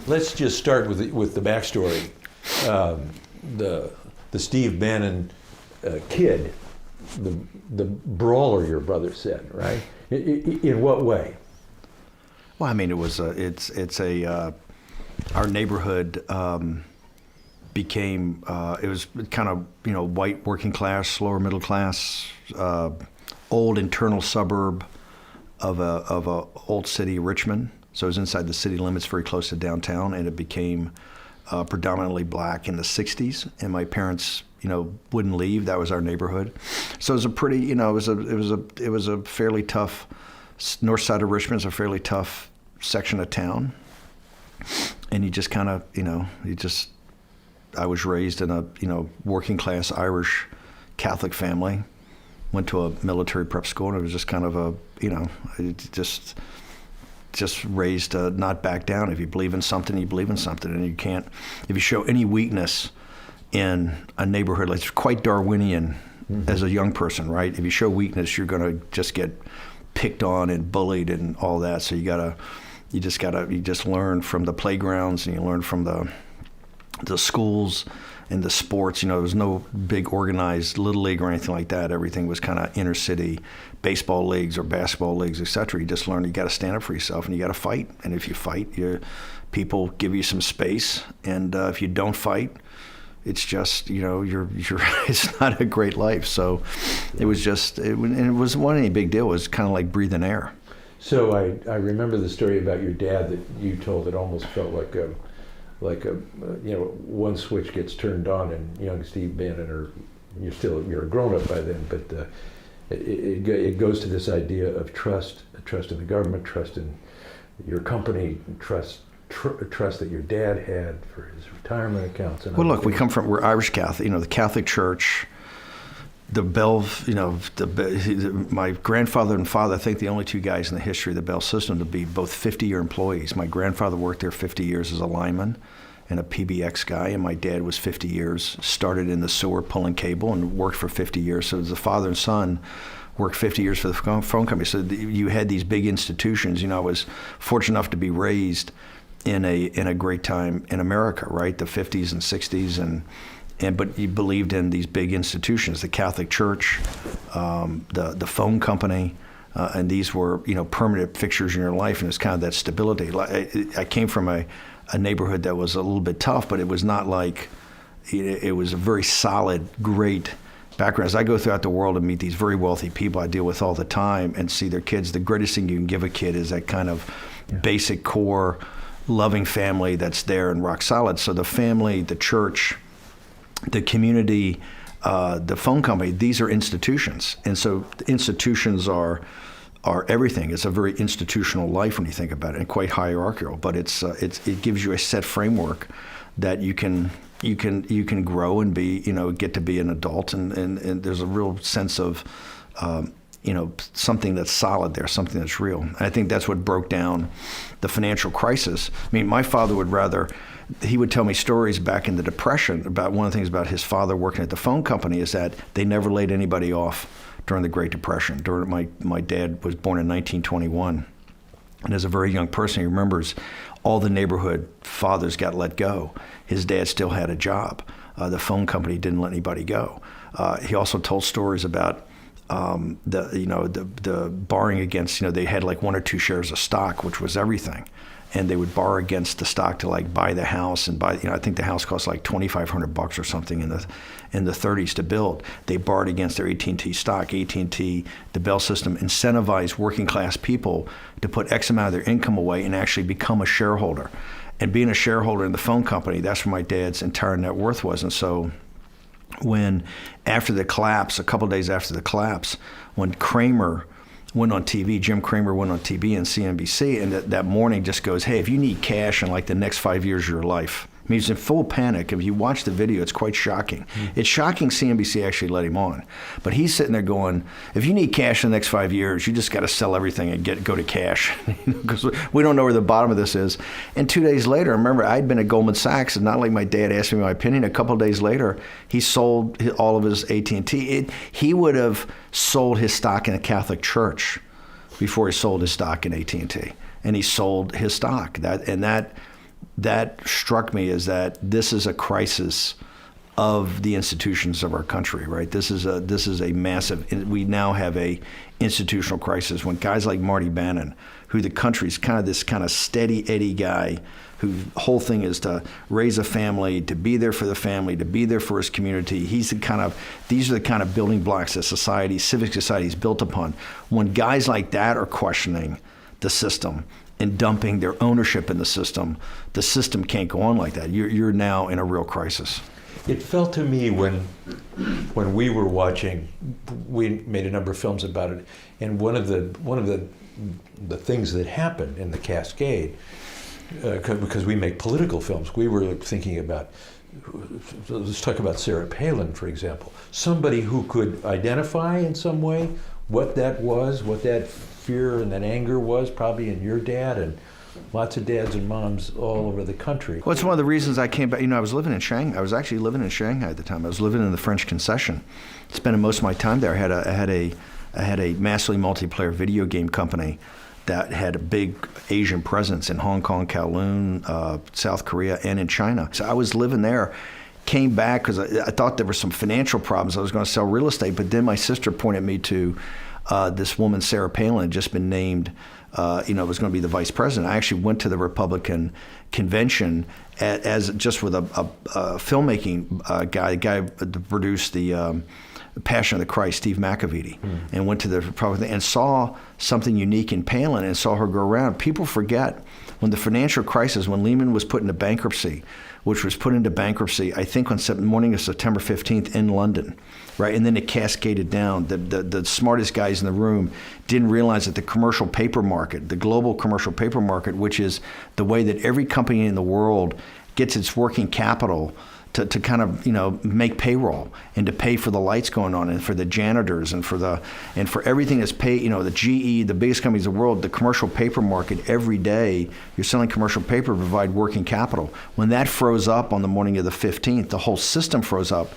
Let's just start with the backstory. The Steve Bannon kid, the brawler, your brother said, right? In what way? Well, I mean, our neighborhood became, it was kind of, white working class, lower middle class, old internal suburb of a old city, Richmond. So it was inside the city limits, very close to downtown, and it became predominantly black in the 60s. And my parents, wouldn't leave. That was our neighborhood. So it was a pretty, it was a fairly tough, north side of Richmond is a fairly tough section of town. And you just kind of, I was raised in a, working class Irish Catholic family, went to a military prep school, and it was just kind of a, just raised to not back down. If you believe in something, you believe in something, and you can't, if you show any weakness in a neighborhood, like it's quite Darwinian as a young person, right? If you show weakness, you're gonna just get picked on and bullied and all that. So you just learn from the playgrounds, and you learn from the schools and the sports. There was no big organized little league or anything like that. Everything was kind of inner city baseball leagues or basketball leagues, etc. You just learn you got to stand up for yourself, and you got to fight. And if you fight, people give you some space. And if you don't fight, it's just it's not a great life. So it was just it wasn't any big deal. It was kind of like breathing air. So I remember the story about your dad that you told. It almost felt like a one switch gets turned on, and young Steve Bannon, or you're a grown up by then, but it goes to this idea of trust in the government, trust in your company, trust that your dad had for his retirement accounts. And well, look, we're Irish Catholic, the Catholic Church. The Bell, my grandfather and father, I think the only two guys in the history of the Bell system to be both 50-year employees. My grandfather worked there 50 years as a lineman and a PBX guy, and my dad was 50 years, started in the sewer pulling cable and worked for 50 years. So the father and son worked 50 years for the phone company. So you had these big institutions. I was fortunate enough to be raised in a great time in America, right? The 50s and 60s, but you believed in these big institutions, the Catholic Church, the phone company, and these were permanent fixtures in your life, and it's kind of that stability. I came from a neighborhood that was a little bit tough, but it was not like, it was a very solid, great background. As I go throughout the world and meet these very wealthy people I deal with all the time and see their kids, the greatest thing you can give a kid is that kind of basic core loving family that's there and rock solid. So the family, the church, the community, the phone company, these are institutions. And so institutions are everything. It's a very institutional life when you think about it, and quite hierarchical, but it gives you a set framework that you can grow and be, get to be an adult, and there's a real sense of something that's solid there, something that's real. And I think that's what broke down the financial crisis. I mean, my father he would tell me stories back in the Depression about one of the things about his father working at the phone company is that they never laid anybody off during the Great Depression. My dad was born in 1921, and as a very young person, he remembers all the neighborhood fathers got let go. His dad still had a job. The phone company didn't let anybody go. He also told stories about the borrowing against, they had like 1 or 2 shares of stock, which was everything. And they would borrow against the stock to like buy the house and buy, I think the house cost like $2,500 or something in the 30s to build. They borrowed against their AT&T stock. AT&T, the Bell system, incentivized working class people to put X amount of their income away and actually become a shareholder. And being a shareholder in the phone company, that's where my dad's entire net worth was. And so when after the collapse, a couple of days after the collapse, when Kramer went on TV, Jim Cramer went on TV and CNBC, and that morning just goes, hey, if you need cash in like the next 5 years of your life, I mean, he's in full panic. If you watch the video, it's quite shocking. It's shocking CNBC actually let him on. But he's sitting there going, if you need cash in the next 5 years, you just got to sell everything and go to cash, because we don't know where the bottom of this is. And 2 days later, remember, I'd been at Goldman Sachs, and not like my dad asked me my opinion. A couple of days later, he sold all of his AT&T. He would have sold his stock in a Catholic church before he sold his stock in AT&T. And he sold his stock. that struck me as that this is a crisis of the institutions of our country, right? This is a massive. We now have a institutional crisis when guys like Marty Bannon, who the country's this kind of steady Eddie guy, whose whole thing is to raise a family, to be there for the family, to be there for his community. These are the kind of building blocks that civic society is built upon. When guys like that are questioning the system and dumping their ownership in the system can't go on like that. You're now in a real crisis. It felt to me when we were watching, we made a number of films about it, and one of the things that happened in the cascade, because we make political films, we were thinking about, let's talk about Sarah Palin, for example, somebody who could identify in some way what that was, what that fear and that anger was, probably in your dad and lots of dads and moms all over the country. Well, it's one of the reasons I came back. I was living in Shanghai. I was actually living in Shanghai at the time. I was living in the French concession, spending most of my time there. I had a massively multiplayer video game company that had a big Asian presence in Hong Kong, Kowloon, South Korea, and in China. So I was living there. Came back because I thought there were some financial problems. I was going to sell real estate, but then my sister pointed me to this woman, Sarah Palin, had just been named. Was going to be the vice president. I actually went to the Republican convention as just with a filmmaking guy, the guy that produced the Passion of the Christ, Steve McAvity, and went to the Republican and saw something unique in Palin and saw her go around. People forget when the financial crisis, when Lehman was put into bankruptcy, which was put into bankruptcy, I think on the morning of September 15th in London, right? And then it cascaded down. The smartest guys in the room didn't realize that the commercial paper market, the global commercial paper market, which is the way that every company in the world gets its working capital to kind of make payroll and to pay for the lights going on and for the janitors and for everything that's paid, the GE, the biggest companies in the world, the commercial paper market, every day you're selling commercial paper to provide working capital. When that froze up on the morning of the 15th, the whole system froze up.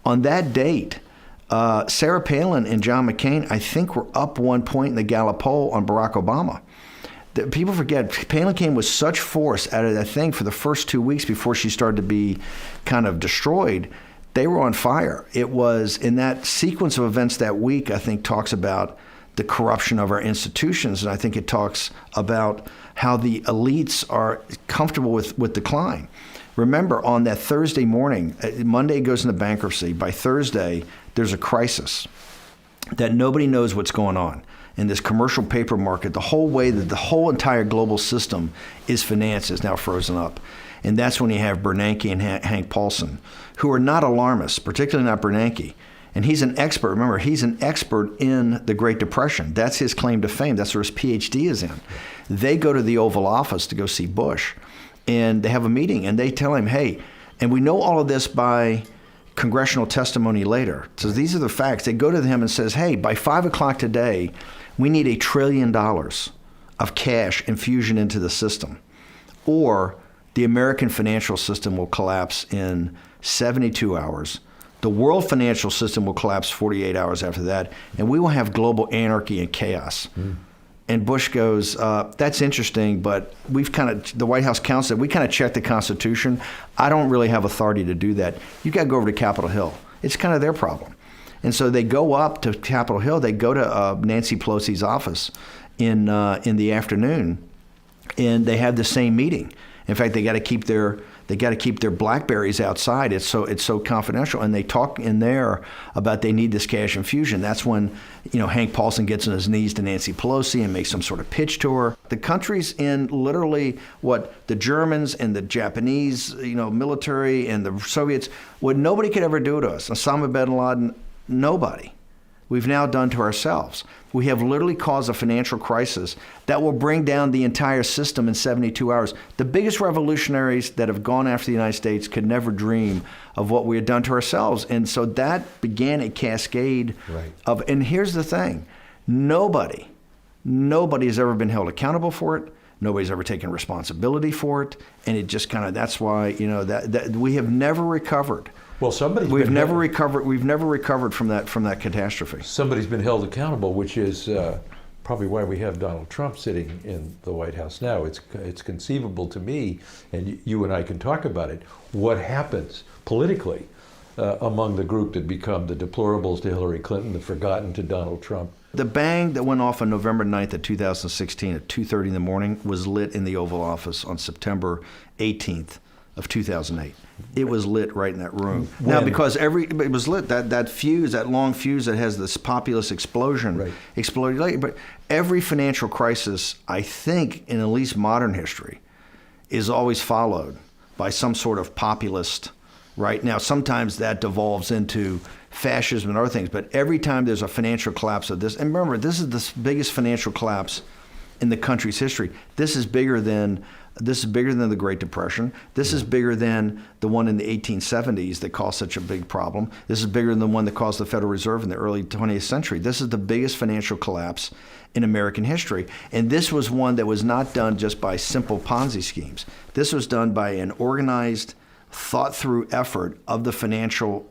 On that date, Sarah Palin and John McCain, I think, were up 1 point in the Gallup poll on Barack Obama. People forget, Palin came with such force at it, I think, for the first 2 weeks before she started to be kind of destroyed, they were on fire. It was, in that sequence of events that week, I think, talks about the corruption of our institutions, and I think it talks about how the elites are comfortable with decline. Remember, on that Thursday morning, Monday goes into bankruptcy. By Thursday, there's a crisis that nobody knows what's going on. In this commercial paper market, the whole way that the whole entire global system is financed is now frozen up. And that's when you have Bernanke and Hank Paulson, who are not alarmists, particularly not Bernanke. And he's an expert. Remember, he's an expert in the Great Depression. That's his claim to fame. That's where his PhD is in. They go to the Oval Office to go see Bush. And they have a meeting, and they tell him, hey, and we know all of this by congressional testimony later. So these are the facts. They go to him and says, hey, by 5 o'clock today, we need $1 trillion of cash infusion into the system, or the American financial system will collapse in 72 hours. The world financial system will collapse 48 hours after that, and we will have global anarchy and chaos. And Bush goes, that's interesting, but the White House counsel said, we kind of checked the Constitution. I don't really have authority to do that. You got to go over to Capitol Hill. It's kind of their problem. And so they go up to Capitol Hill. They go to Nancy Pelosi's office in the afternoon, and they have the same meeting. In fact, they got to keep their BlackBerries outside. It's so confidential, and they talk in there about they need this cash infusion. That's when Hank Paulson gets on his knees to Nancy Pelosi and makes some sort of pitch to her. The country's in literally what the Germans and the Japanese military and the Soviets, what nobody could ever do to us. Osama bin Laden. Nobody. We've now done to ourselves. We have literally caused a financial crisis that will bring down the entire system in 72 hours. The biggest revolutionaries that have gone after the United States could never dream of what we had done to ourselves. And so that began a cascade of, and here's the thing, nobody has ever been held accountable for it. Nobody's ever taken responsibility for it. And it just that's why, that we have never recovered. Well, we've never recovered from that catastrophe. Somebody's been held accountable, which is probably why we have Donald Trump sitting in the White House now. It's conceivable to me, and you and I can talk about it, what happens politically among the group that become the deplorables to Hillary Clinton, the forgotten to Donald Trump. The bang that went off on November 9th of 2016 at 2:30 in the morning was lit in the Oval Office on September 18th of 2008. It was lit right in that room. When? Now, because it was lit, that fuse, that long fuse that has this populist explosion, Right. exploded later. But every financial crisis, I think, in at least modern history, is always followed by some sort of populist. Right now, sometimes that devolves into fascism and other things, but every time there's a financial collapse of this, and remember, this is the biggest financial collapse in the country's history. This is bigger than the Great Depression. This is bigger than the one in the 1870s that caused such a big problem. This is bigger than the one that caused the Federal Reserve in the early 20th century. This is the biggest financial collapse in American history. And this was one that was not done just by simple Ponzi schemes. This was done by an organized, thought-through effort of the financial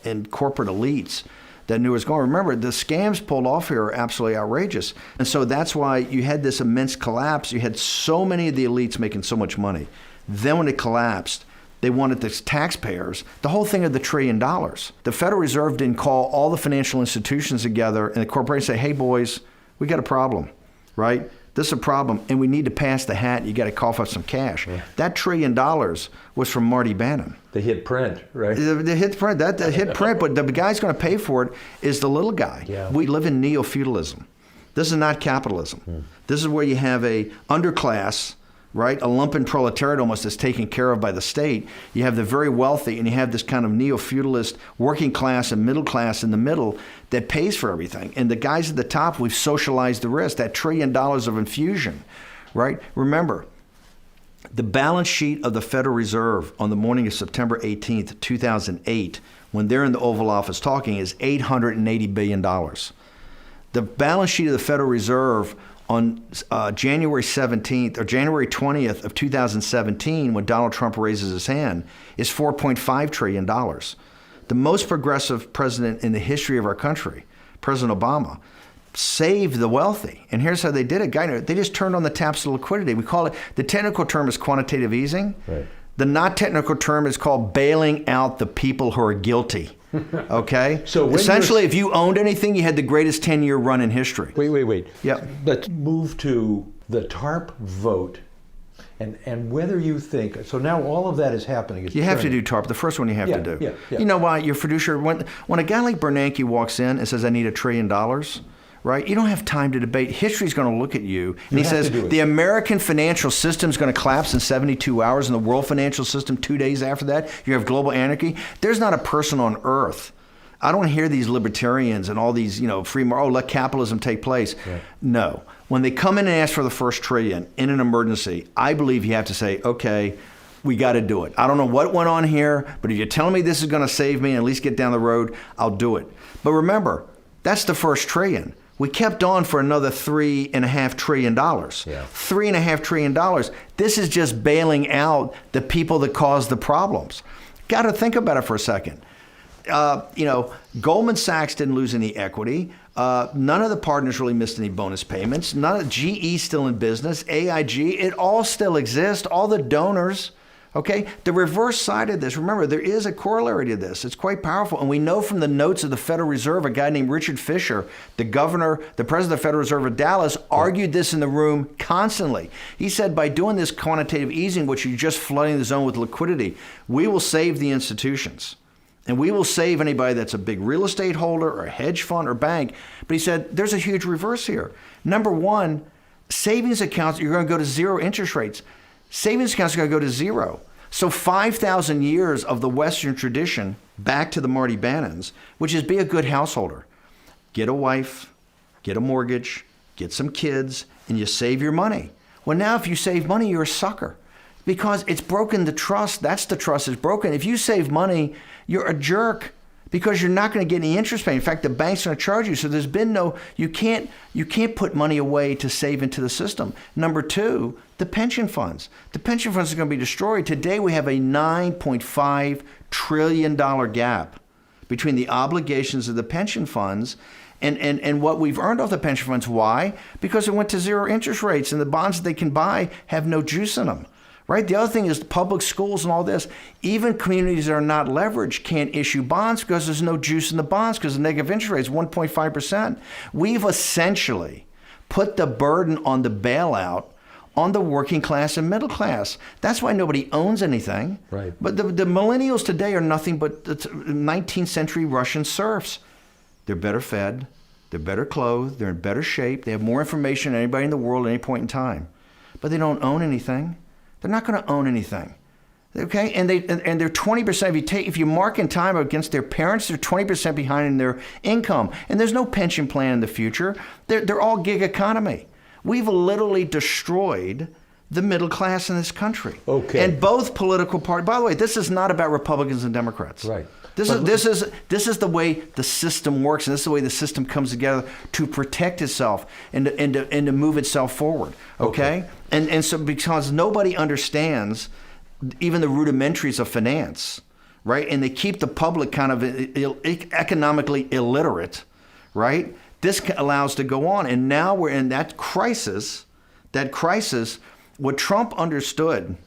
and corporate elites that knew it was going. Remember, the scams pulled off here are absolutely outrageous. And so that's why you had this immense collapse. You had so many of the elites making so much money. Then when it collapsed, they wanted the taxpayers, the whole thing of the $1 trillion. The Federal Reserve didn't call all the financial institutions together and the corporations say, hey, boys, we got a problem, right? This is a problem, and we need to pass the hat. You got to cough up some cash. Yeah. That $1 trillion was from Marty Bannon. The hit print, right? The hit print, the hit print, but the guy's going to pay for it is the little guy. Yeah. We live in neo-feudalism. This is not capitalism. This is where you have a underclass, right? A lumpen proletariat almost that's taken care of by the state. You have the very wealthy, and you have this kind of neo-feudalist working class and middle class in the middle that pays for everything. And the guys at the top, we've socialized the risk, that $1 trillion of infusion, right? Remember, the balance sheet of the Federal Reserve on the morning of September 18th, 2008, when they're in the Oval Office talking, is $880 billion. The balance sheet of the Federal Reserve on January 17th or January 20th of 2017, when Donald Trump raises his hand, is $4.5 trillion. The most progressive president in the history of our country, President Obama, saved the wealthy. And here's how they did it. They just turned on the taps of liquidity. We call it, the technical term is quantitative easing. Right. The not technical term is called bailing out the people who are guilty. Okay? So essentially, if you owned anything, you had the greatest 10-year run in history. Wait. Yeah. Let's move to the TARP vote and whether you think, so now all of that is happening. You have to do TARP, the first one you have to do. Yeah. You know why? Your fiduciary, when a guy like Bernanke walks in and says, I need $1 trillion, right? You don't have time to debate. History's going to look at you. And he says, the American financial system is going to collapse in 72 hours and the world financial system 2 days after that. You have global anarchy. There's not a person on earth. I don't hear these libertarians and all these, free market, let capitalism take place. Right. No. When they come in and ask for the first trillion in an emergency, I believe you have to say, okay, we got to do it. I don't know what went on here, but if you're telling me this is going to save me and at least get down the road, I'll do it. But remember, that's the first trillion. We kept on for another $3.5 trillion. Yeah. $3.5 trillion. This is just bailing out the people that caused the problems. Got to think about it for a second. Goldman Sachs didn't lose any equity. None of the partners really missed any bonus payments. None of GE still in business. AIG, it all still exists. All the donors. Okay, the reverse side of this, remember, there is a corollary to this. It's quite powerful. And we know from the notes of the Federal Reserve, a guy named Richard Fisher, the president of the Federal Reserve of Dallas, argued this in the room constantly. He said, by doing this quantitative easing, which you're just flooding the zone with liquidity, we will save the institutions. And we will save anybody that's a big real estate holder or a hedge fund or bank. But he said, there's a huge reverse here. Number one, savings accounts, you're going to go to zero interest rates. Savings accounts are going to go to zero. So 5,000 years of the Western tradition back to the Marty Bannons, which is be a good householder. Get a wife, get a mortgage, get some kids, and you save your money. Well, now if you save money, you're a sucker because it's broken the trust. That's the trust is broken. If you save money, you're a jerk because you're not going to get any interest payment. In fact, the bank's going to charge you. So there's been you can't put money away to save into the system. Number two, the pension funds. The pension funds are going to be destroyed. Today we have a $9.5 trillion gap between the obligations of the pension funds And what we've earned off the pension funds, why? Because it went to zero interest rates, and the bonds that they can buy have no juice in them. Right? The other thing is public schools and all this. Even communities that are not leveraged can't issue bonds because there's no juice in the bonds because the negative interest rate is 1.5%. We've essentially put the burden on the bailout on the working class and middle class. That's why nobody owns anything. Right. But the millennials today are nothing but 19th century Russian serfs. They're better fed, they're better clothed, they're in better shape, they have more information than anybody in the world at any point in time. But they don't own anything. They're not going to own anything, okay? And they're 20%. If you mark in time against their parents, they're 20% behind in their income, and there's no pension plan in the future. They're all gig economy. We've literally destroyed the middle class in this country. Okay. And both political parties. By the way, this is not about Republicans and Democrats. Right. This is the way the system works, and this is the way the system comes together to protect itself and to move itself forward. Okay? And so because nobody understands even the rudimentaries of finance, right? And they keep the public kind of economically illiterate, right? This allows to go on, and now we're in that crisis. What Trump understood